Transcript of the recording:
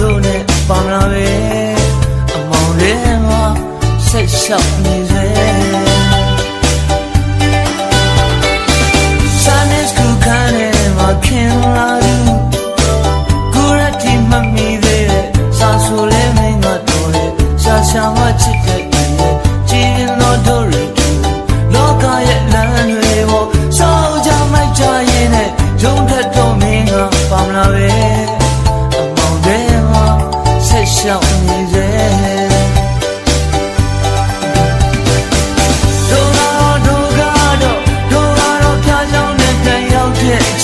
တို့နဲ့ပေါင်လာပဲအမောင်တွေမှာဆက်လျှောက်နေစေစာနေစကူခန်းထဲမှာခင်လာသူကိုရတီမမီသေးတဲ့စာဆိုလဲမင်းကတော့လေရှာရှာမချစ်တဲ့ကြည်ရင်တော့တို့ရတူလောကရဲ့လမ်းတွေပေါ်စောကြမိုက်ကြရင်နဲ့ရုံးထက်တော့မင်းကပေါင်လာပဲအမောင်တွေမှာဆက်လျှောက်နေစေချ